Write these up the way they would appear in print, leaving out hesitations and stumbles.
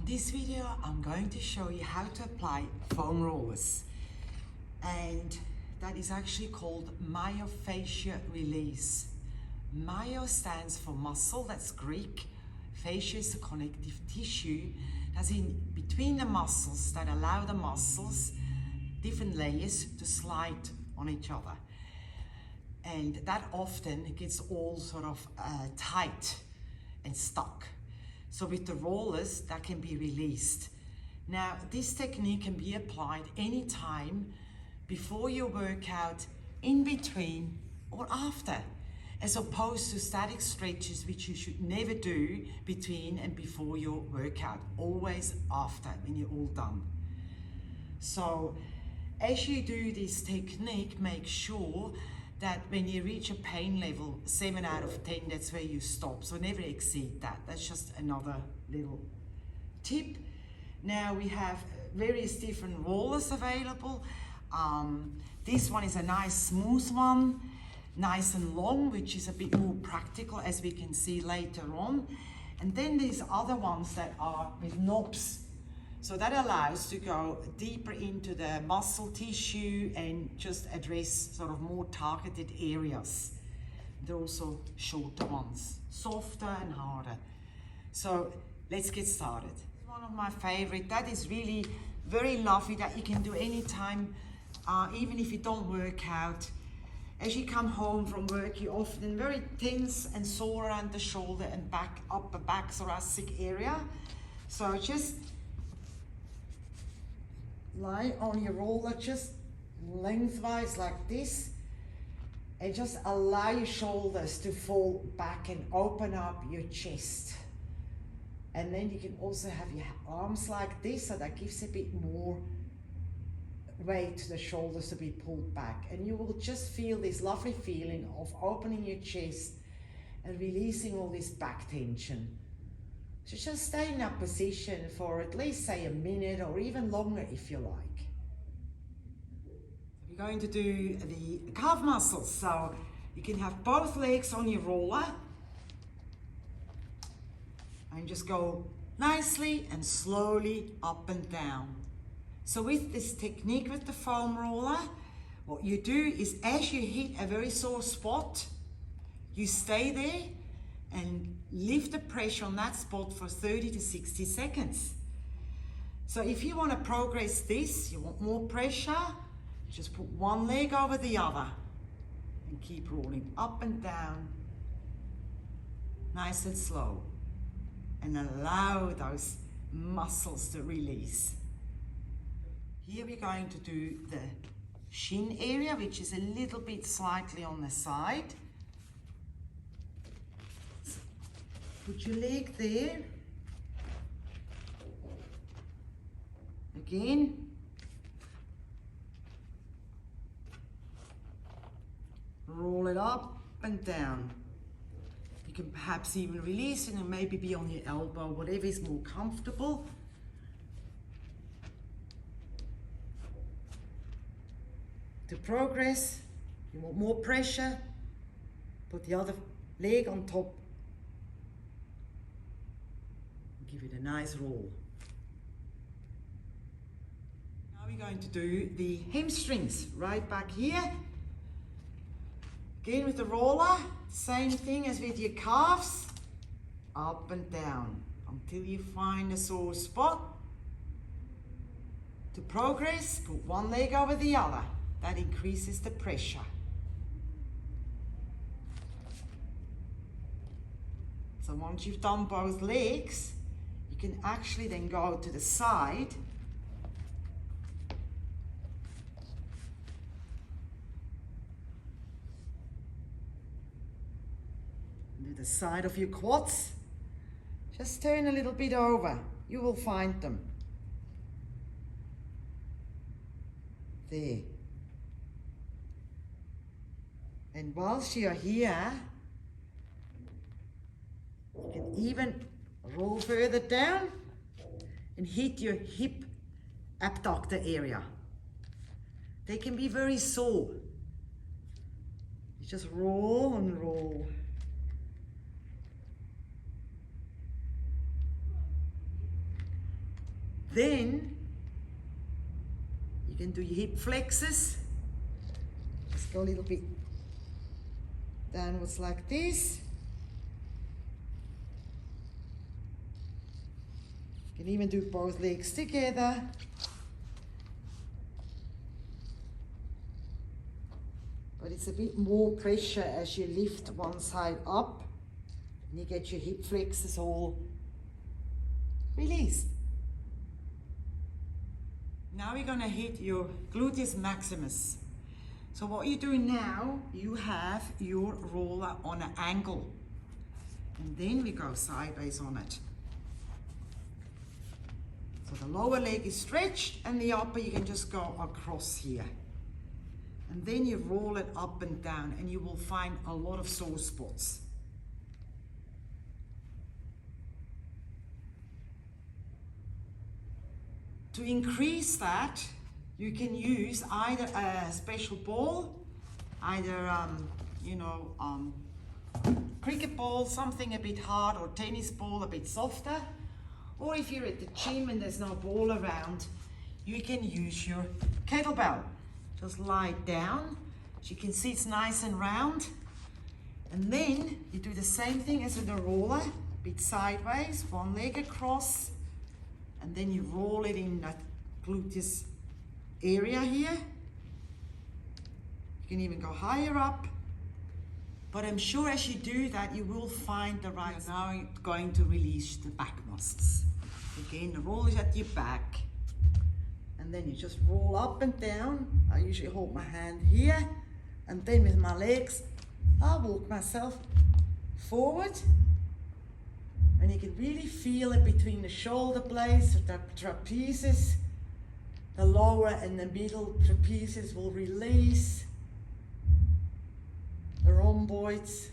On this video, I'm going to show you how to apply foam rollers, and that is actually called myofascial release. Myo stands for muscle, that's Greek. Fascia is the connective tissue that's in between the muscles that allow the muscles, different layers, to slide on each other. And that often gets all sort of tight and stuck. So with the rollers, that can be released. Now, this technique can be applied anytime before your workout, in between, or after, as opposed to static stretches, which you should never do between and before your workout, always after, when you're all done. So as you do this technique, make sure that when you reach a pain level 7 out of 10, that's where you stop. So never exceed that. That's just another little tip. Now we have various different rollers available. This one is a nice smooth one, nice and long, which is a bit more practical, as we can see later on. And then there's other ones that are with knobs. So that allows to go deeper into the muscle tissue and just address sort of more targeted areas. There are also shorter ones, softer and harder. So let's get started. One of my favorite, that is really very lovely, that you can do anytime, even if you don't work out. As you come home from work, you're often very tense and sore around the shoulder and back, upper back thoracic area. So just lie on your roller just lengthwise like this, and just allow your shoulders to fall back and open up your chest. And then you can also have your arms like this, so that gives a bit more weight to the shoulders to be pulled back, and you will just feel this lovely feeling of opening your chest and releasing all this back tension. So just stay in that position for at least, say, a minute or even longer if you like. We're going to do the calf muscles. So you can have both legs on your roller and just go nicely and slowly up and down. So with this technique with the foam roller, what you do is, as you hit a very sore spot, you stay there and lift the pressure on that spot for 30 to 60 seconds. So if you want to progress this, you want more pressure, just put one leg over the other and keep rolling up and down, nice and slow, and allow those muscles to release. Here we're going to do the shin area, which is a little bit slightly on the side. Put your leg there. Again. Roll it up and down. You can perhaps even release it and maybe be on your elbow, whatever is more comfortable. To progress, you want more pressure, put the other leg on top. Give it a nice roll. Now we're going to do the hamstrings right back here. Again with the roller, same thing as with your calves, up and down until you find a sore spot. To progress, put one leg over the other. That increases the pressure. So once you've done both legs, you can actually then go to the side and do the side of your quads. Just turn a little bit over. You will find them. There. And whilst you're here, you can even roll further down and hit your hip abductor area. They can be very sore. You just roll and roll. Then you can do your hip flexors. Just go a little bit downwards like this. You can even do both legs together. But it's a bit more pressure as you lift one side up and you get your hip flexors all released. Now we're gonna hit your gluteus maximus. So what you're doing now, you have your roller on an angle. And then we go sideways on it. So the lower leg is stretched and the upper you can just go across here. And then you roll it up and down and you will find a lot of sore spots. To increase that, you can use either a special ball, either cricket ball, something a bit hard, or tennis ball, a bit softer. Or if you're at the gym and there's no ball around, you can use your kettlebell. Just lie it down. As you can see, it's nice and round. And then you do the same thing as with the roller, a bit sideways, one leg across, and then you roll it in that gluteus area here. You can even go higher up. But I'm sure as you do that, you will find the right. You're now going to release the back muscles. Again, the roll is at your back. And then you just roll up and down. I usually hold my hand here. And then with my legs, I'll walk myself forward. And you can really feel it between the shoulder blades, the trapezes. The lower and the middle trapezes will release. The rhomboids.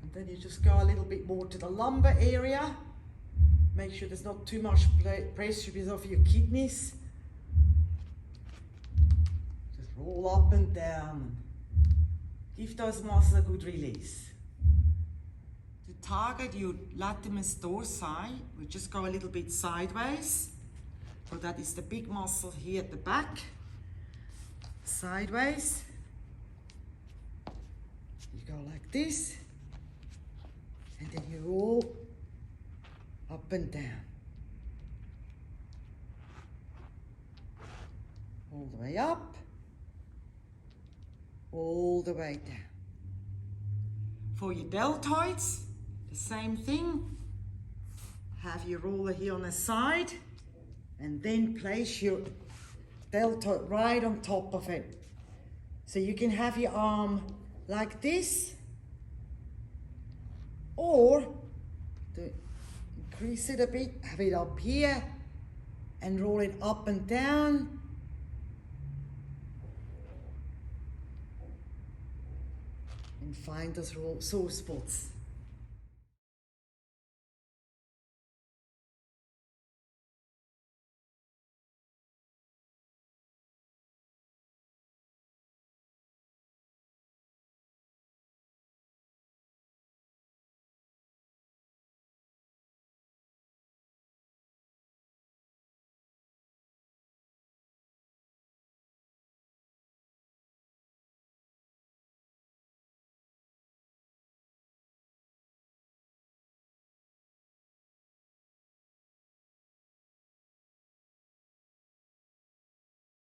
And then you just go a little bit more to the lumbar area. Make sure there's not too much pressure because of your kidneys. Just roll up and down. Give those muscles a good release. To target your latimus dorsi, we just go a little bit sideways. So that is the big muscle here at the back. Sideways. You go like this. And then you roll up and down. All the way up. All the way down. For your deltoids, the same thing. Have your roller here on the side and then place your deltoid right on top of it. So you can have your arm like this, or to increase it a bit, have it up here and roll it up and down. And find those sore spots.